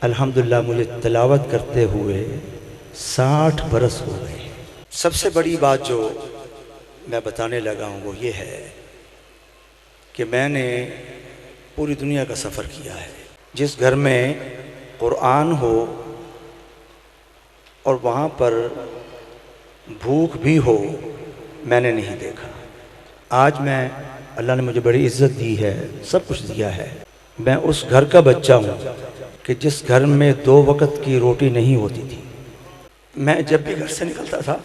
الحمدللہ مجھے تلاوت کرتے ہوئے 60 برس ہو گئے۔ سب سے بڑی بات جو میں بتانے لگا ہوں وہ یہ ہے کہ میں نے پوری دنیا کا سفر کیا ہے۔ جس گھر میں قرآن ہو اور وہاں پر بھوک بھی ہو میں نے نہیں دیکھا۔ آج میں اللہ نے مجھے بڑی عزت دی ہے، سب کچھ دیا ہے۔ میں اس گھر کا بچہ ہوں کہ جس گھر میں 2 وقت کی روٹی نہیں ہوتی تھی۔ میں جب بھی گھر سے نکلتا تھا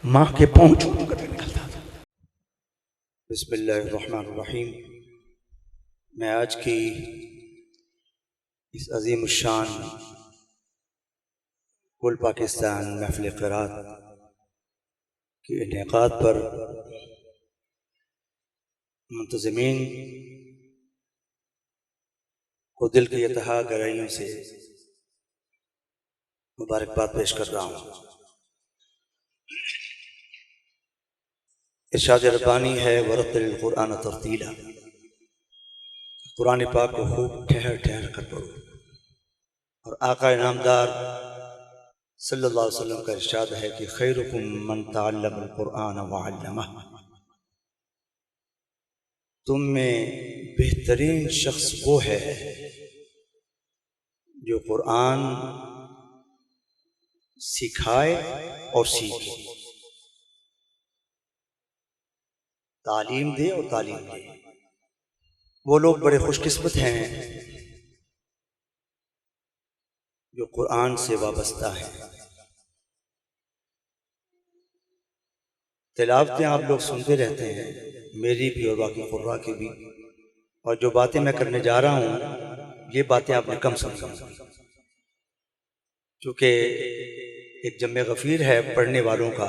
ماں کے پاؤں چوم کر نکلتا تھا۔ بسم اللہ الرحمن الرحیم۔ میں آج کی اس عظیم الشان کل پاکستان محفل قرات کے انعقاد پر منتظمین کو دل کی اتحاد گہرائیوں سے مبارکباد پیش کر رہا ہوں۔ ارشاد ربانی ہے ورتل القرآن ترتیلا، قرآن پاک کو خوب ٹھہر ٹھہر کر پڑھو۔ اور آقا انعامدار صلی اللہ علیہ وسلم کا ارشاد ہے کہ خیرکم من تعلم القرآن وعلمہ، تم میں بہترین شخص وہ ہے جو قرآن سکھائے اور سیکھے، تعلیم دے اور تعلیم دے۔ وہ لوگ بڑے خوش قسمت ہیں جو قرآن سے وابستہ ہیں۔ تلاوتیں آپ لوگ سنتے رہتے ہیں، میری بھی اور باقی قراء کی بھی، اور جو باتیں میں کرنے جا رہا ہوں یہ باتیں آپ نے کم سنی، چونکہ ایک جمع غفیر ہے پڑھنے والوں کا،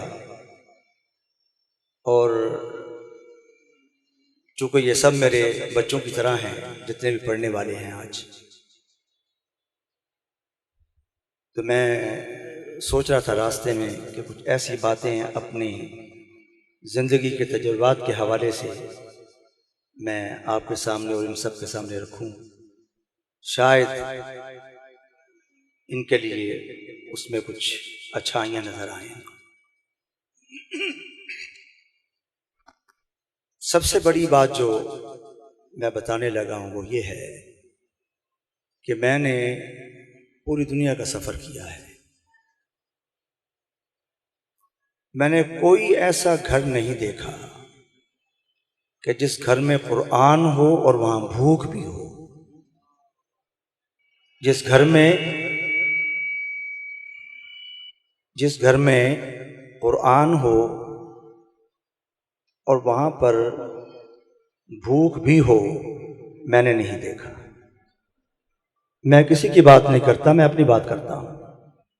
اور چونکہ یہ سب میرے بچوں کی طرح ہیں جتنے بھی پڑھنے والے ہیں آج، تو میں سوچ رہا تھا راستے میں کہ کچھ ایسی باتیں اپنی زندگی کے تجربات کے حوالے سے میں آپ کے سامنے اور ان سب کے سامنے رکھوں، شاید ان کے لیے اس میں کچھ اچھائیاں نظر آئیں۔ سب سے بڑی بات جو میں بتانے لگا ہوں وہ یہ ہے کہ میں نے پوری دنیا کا سفر کیا ہے۔ میں نے کوئی ایسا گھر نہیں دیکھا کہ جس گھر میں قرآن ہو اور وہاں بھوک بھی ہو، جس گھر میں قرآن ہو اور وہاں پر بھوک بھی ہو میں نے نہیں دیکھا۔ میں کسی کی بات نہیں کرتا، میں اپنی بات کرتا ہوں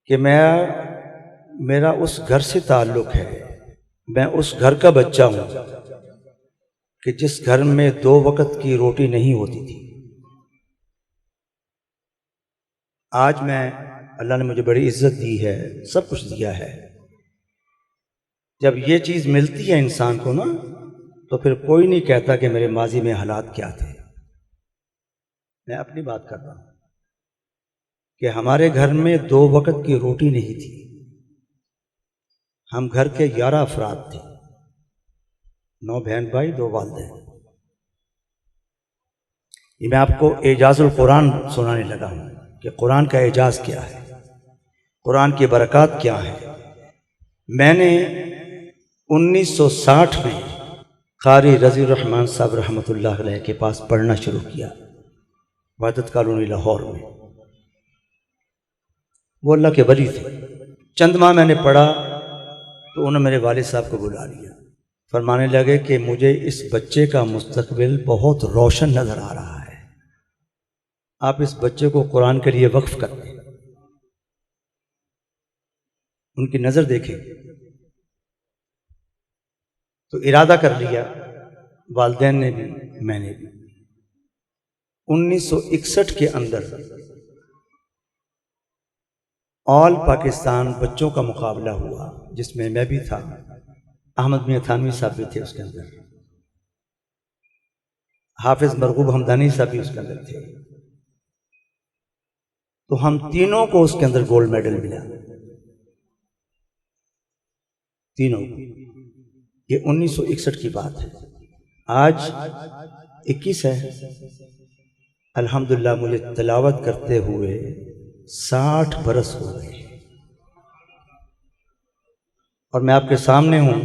کہ میرا اس گھر سے تعلق ہے، میں اس گھر کا بچہ ہوں کہ جس گھر میں 2 وقت کی روٹی نہیں ہوتی تھی۔ آج میں اللہ نے مجھے بڑی عزت دی ہے، سب کچھ دیا ہے۔ جب یہ چیز ملتی ہے انسان کو نا تو پھر کوئی نہیں کہتا کہ میرے ماضی میں حالات کیا تھے۔ میں اپنی بات کر رہا ہوں کہ ہمارے گھر میں 2 وقت کی روٹی نہیں تھی۔ ہم گھر کے 11 افراد تھے، 9 بہن بھائی، 2 والدین۔ یہ میں آپ کو اعجاز القرآن سنانے لگا ہوں کہ قرآن کا اعجاز کیا ہے، قرآن کی برکات کیا ہے۔ میں نے 1960 میں قاری رضی الرحمن صاحب رحمۃ اللہ علیہ کے پاس پڑھنا شروع کیا، وحدت کالونی لاہور میں۔ وہ اللہ کے ولی تھے۔ چند ماہ میں نے پڑھا تو انہوں نے میرے والد صاحب کو بلا لیا، فرمانے لگے کہ مجھے اس بچے کا مستقبل بہت روشن نظر آ رہا ہے، آپ اس بچے کو قرآن کے لیے وقف کر دیں۔ ان کی نظر دیکھیں تو ارادہ کر لیا، والدین نے بھی میں نے بھی۔ 1961 کے اندر آل پاکستان بچوں کا مقابلہ ہوا جس میں بھی تھا، احمد میاں تھانوی صاحب بھی تھے اس کے اندر، حافظ مرغوب حمدانی صاحب بھی اس کے اندر تھے۔ تو ہم تینوں کو اس کے اندر گولڈ میڈل ملا، تینوں کو۔ یہ 1961 کی بات ہے، آج 21 ہے۔ الحمدللہ مجھے تلاوت کرتے ہوئے 60 برس ہو گئے اور میں آپ کے سامنے ہوں،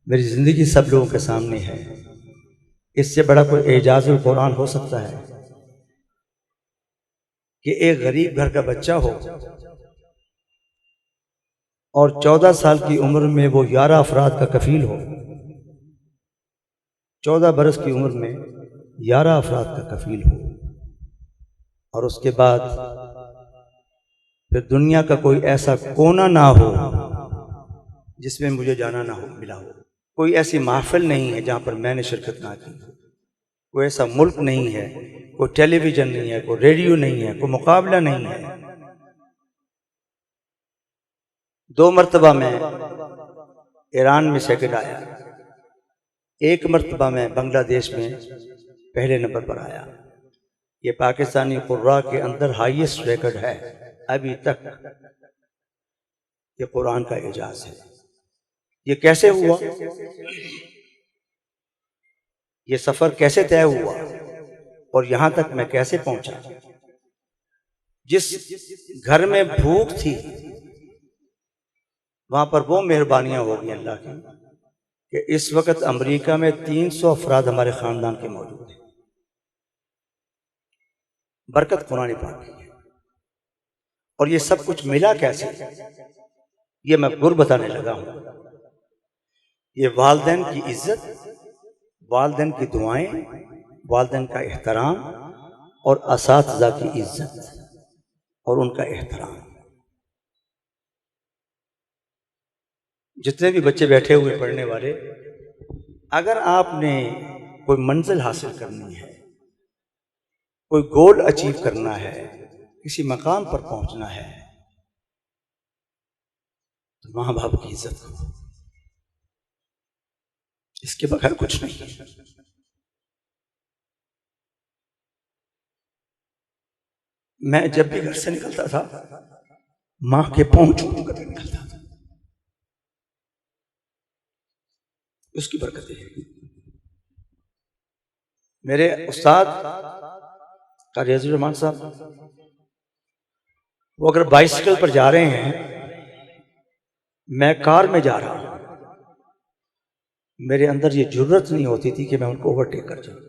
میری زندگی سب لوگوں کے سامنے ہے۔ اس سے بڑا کوئی اعجاز القرآن ہو سکتا ہے کہ ایک غریب گھر کا بچہ ہو اور 14 سال کی عمر میں وہ 11 افراد کا کفیل ہو، 14 برس کی عمر میں 11 افراد کا کفیل ہو، اور اس کے بعد پھر دنیا کا کوئی ایسا کونا نہ ہو جس میں مجھے جانا نہ ہو ملا ہو، کوئی ایسی محفل نہیں ہے جہاں پر میں نے شرکت نہ کی، کوئی ایسا ملک نہیں ہے، کوئی ٹیلی ویژن نہیں ہے، کوئی ریڈیو نہیں ہے، کوئی مقابلہ نہیں ہے۔ 2 مرتبہ میں ایران میں سیکنڈ آیا، 1 مرتبہ میں بنگلہ دیش میں پہلے نمبر پر آیا۔ یہ پاکستانی قراء کے اندر ہائیسٹ ریکارڈ ہے ابھی تک۔ یہ قرآن کا اعجاز ہے۔ یہ کیسے ہوا؟ یہ سفر کیسے طے ہوا اور یہاں تک میں کیسے پہنچا؟ جس گھر میں بھوک تھی وہاں پر وہ مہربانیاں ہوگی اللہ کی کہ اس وقت امریکہ میں 300 افراد ہمارے خاندان کے موجود ہیں۔ برکت قرآن پاک کی ہے۔ اور یہ سب کچھ ملا کیسے؟ یہ میں گر بتانے لگا ہوں۔ یہ والدین کی عزت، والدین کی دعائیں، والدین کا احترام اور اساتذہ کی عزت اور ان کا احترام۔ جتنے بھی بچے بیٹھے ہوئے پڑھنے والے، اگر آپ نے کوئی منزل حاصل کرنی ہے، کوئی گول اچیو کرنا ہے، کسی مقام پر پہنچنا ہے، تو ماں باپ کی عزت کرو، اس کے بغیر کچھ نہیں۔ میں جب بھی گھر سے نکلتا تھا ماں کے پاؤں چوم کر نکلتا تھا، اس کی برکتیں ہیں۔ میرے استاد قاری عزیز الرحمان صاحب، وہ اگر بائسیکل پر جا رہے ہیں، میں کار میں جا رہا ہوں، میرے اندر یہ جرت نہیں ہوتی تھی کہ میں ان کو اوورٹیک کر جاؤں۔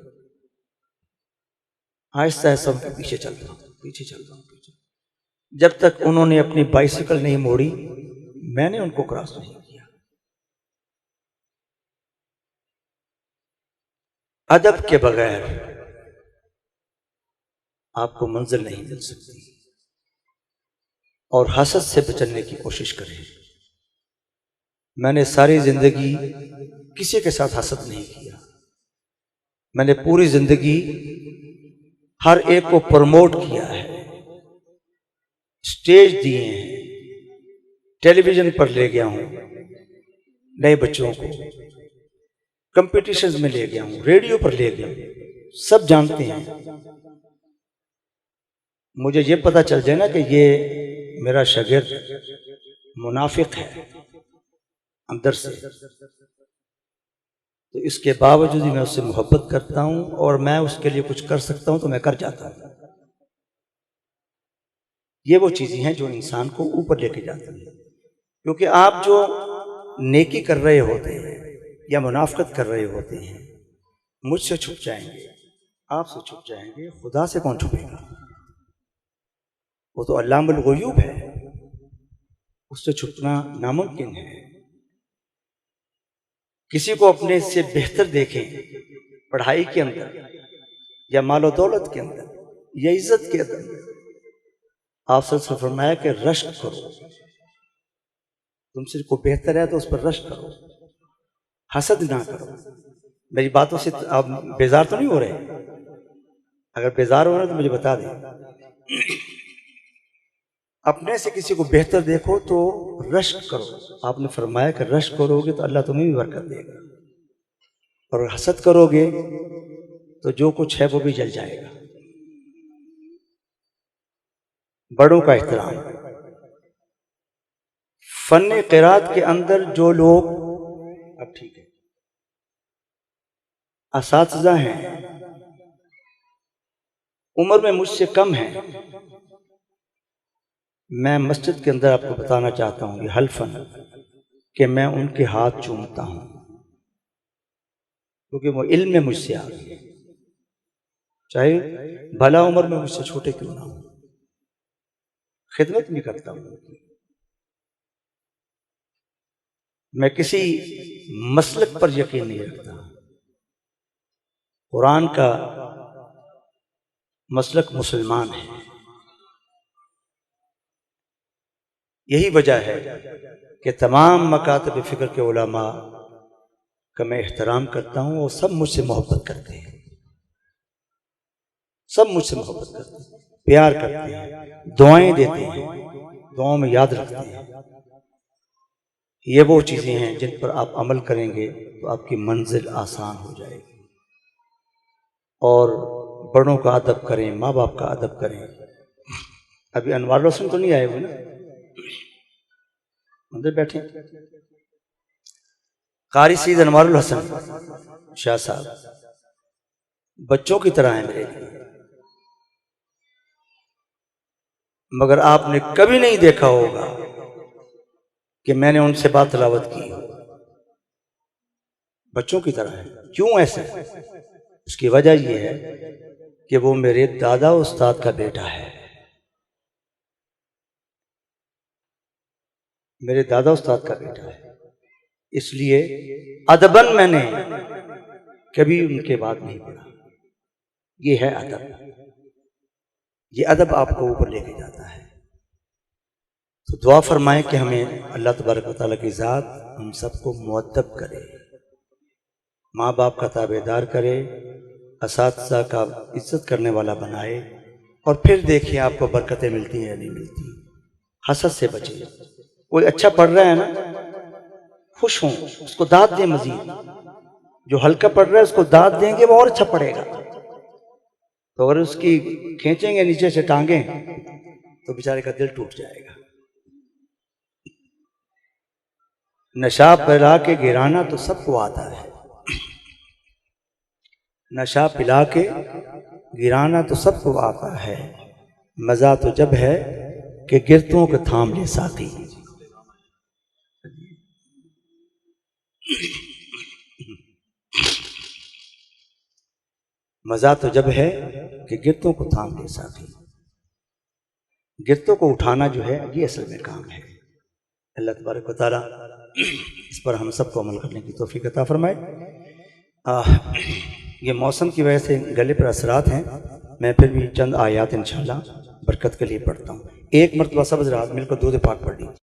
آہستہ آہستہ ان کے پیچھے چلتا ہوں، پیچھے چلتا ہوں، پیچھے، جب تک انہوں نے اپنی بائسیکل نہیں موڑی میں نے ان کو کراس نہیں کیا۔ ادب کے بغیر آپ کو منزل نہیں مل سکتی، اور حسد سے بچنے کی کوشش کریں۔ میں نے ساری زندگی کسی کے ساتھ حسد نہیں کیا، میں نے پوری زندگی ہر ایک کو پروموٹ کیا ہے، سٹیج دیے ہیں، ٹیلی ویژن پر لے گیا ہوں نئے بچوں کو، کمپٹیشنز میں لے گیا ہوں، ریڈیو پر لے گیا ہوں، سب جانتے ہیں۔ مجھے یہ پتا چل جائے نا کہ یہ میرا شاگرد منافق ہے اندر سے، تو اس کے باوجود ہی میں اس سے محبت کرتا ہوں، اور میں اس کے لیے کچھ کر سکتا ہوں تو میں کر جاتا ہوں۔ یہ وہ چیزیں ہیں جو انسان کو اوپر لے کے جاتی ہیں، کیونکہ آپ جو نیکی کر رہے ہوتے ہیں یا منافقت کر رہے ہوتے ہیں، مجھ سے چھپ جائیں گے، آپ سے چھپ جائیں گے، خدا سے کون چھپے گا؟ وہ تو علام الغیوب ہے، اس سے چھپنا ناممکن ہے۔ کسی کو اپنے سے بہتر دیکھیں پڑھائی کے اندر یا مال و دولت کے اندر یا عزت کے اندر، آپ صلی اللہ علیہ وسلم نے فرمایا کہ رشک کرو، تم سے کوئی بہتر ہے تو اس پر رشک کرو، حسد نہ کرو۔ میری باتوں سے آپ بیزار تو نہیں ہو رہے؟ اگر بیزار ہو رہے تو مجھے بتا دیں۔ اپنے سے کسی کو بہتر دیکھو تو رشک کرو، آپ نے فرمایا کہ رشک کرو گے تو اللہ تمہیں بھی برکت دے گا، اور حسد کرو گے تو جو کچھ ہے وہ بھی جل جائے گا۔ بڑوں کا احترام۔ فن قرات کے اندر جو لوگ اب ٹھیک ہے اساتذہ ہیں، عمر میں مجھ سے کم ہیں، میں مسجد کے اندر آپ کو بتانا چاہتا ہوں یہ حلفاً کہ میں ان کے ہاتھ چومتا ہوں، کیونکہ وہ علم میں مجھ سے آگے ہیں، چاہے بھلا عمر میں مجھ سے چھوٹے کیوں نہ ہوں، خدمت بھی کرتا ہوں۔ میں کسی مسلک پر یقین نہیں رکھتا، قرآن کا مسلک مسلمان ہے، یہی وجہ ہے کہ تمام مکاتب فکر کے علماء کا میں احترام کرتا ہوں اور سب مجھ سے محبت کرتے ہیں، سب مجھ سے محبت کرتے ہیں، پیار کرتے ہیں، دعائیں دیتے ہیں، دعاؤں میں یاد رکھتے ہیں۔ یہ وہ چیزیں ہیں جن پر آپ عمل کریں گے تو آپ کی منزل آسان ہو جائے گی، اور بڑوں کا ادب کریں، ماں باپ کا ادب کریں۔ ابھی انوار الحسن تو نہیں آئے ہوئے نا، اندر بیٹھے قاری سید انوار الحسن شاہ صاحب بچوں کی طرح ہیں میرے لیے، مگر آپ نے کبھی نہیں دیکھا ہوگا کہ میں نے ان سے بات تلاوت کی ہو، بچوں کی طرح ہے۔ کیوں ایسے؟ اس کی وجہ یہ ہے کہ وہ میرے دادا استاد کا بیٹا ہے، میرے دادا استاد کا بیٹا ہے، اس لیے ادباً میں نے کبھی ان کے بات نہیں پڑھا۔ یہ ہے ادب، یہ ادب آپ کو اوپر لے کے جاتا ہے۔ تو دعا فرمائیں کہ ہمیں اللہ تبارک و تعالیٰ کی ذات ہم سب کو مؤدب کرے، ماں باپ کا تابع دار کرے، اساتذہ کا عزت کرنے والا بنائے، اور پھر دیکھیں آپ کو برکتیں ملتی ہیں یا نہیں ملتی۔ حسد سے بچیں۔ کوئی اچھا پڑھ رہا ہے نا، خوش ہوں، اس کو داد دیں مزید۔ جو ہلکا پڑھ رہا ہے اس کو داد دیں گے وہ اور اچھا پڑھے گا، تو اگر اس کی کھینچیں گے نیچے سے ٹانگیں تو بیچارے کا دل ٹوٹ جائے گا۔ نشہ پلا کے گرانا تو سب کو آتا ہے، نشہ پلا کے گرانا تو سب کو آتا ہے، مزہ تو جب ہے کہ گرتوں کے تھام لے ساتھی۔ مزہ تو جب ہے کہ گرتوں کو تھام لے ساتھی۔ گرتوں کو اٹھانا جو ہے یہ اصل میں کام ہے۔ اللہ تبارک و تعالیٰ اس پر ہم سب کو عمل کرنے کی توفیق عطا فرمائے۔ یہ موسم کی وجہ سے گلے پر اثرات ہیں، میں پھر بھی چند آیات انشاءاللہ برکت کے لیے پڑھتا ہوں۔ ایک مرتبہ سب حضرات مل کر درود پاک پڑھ لیں۔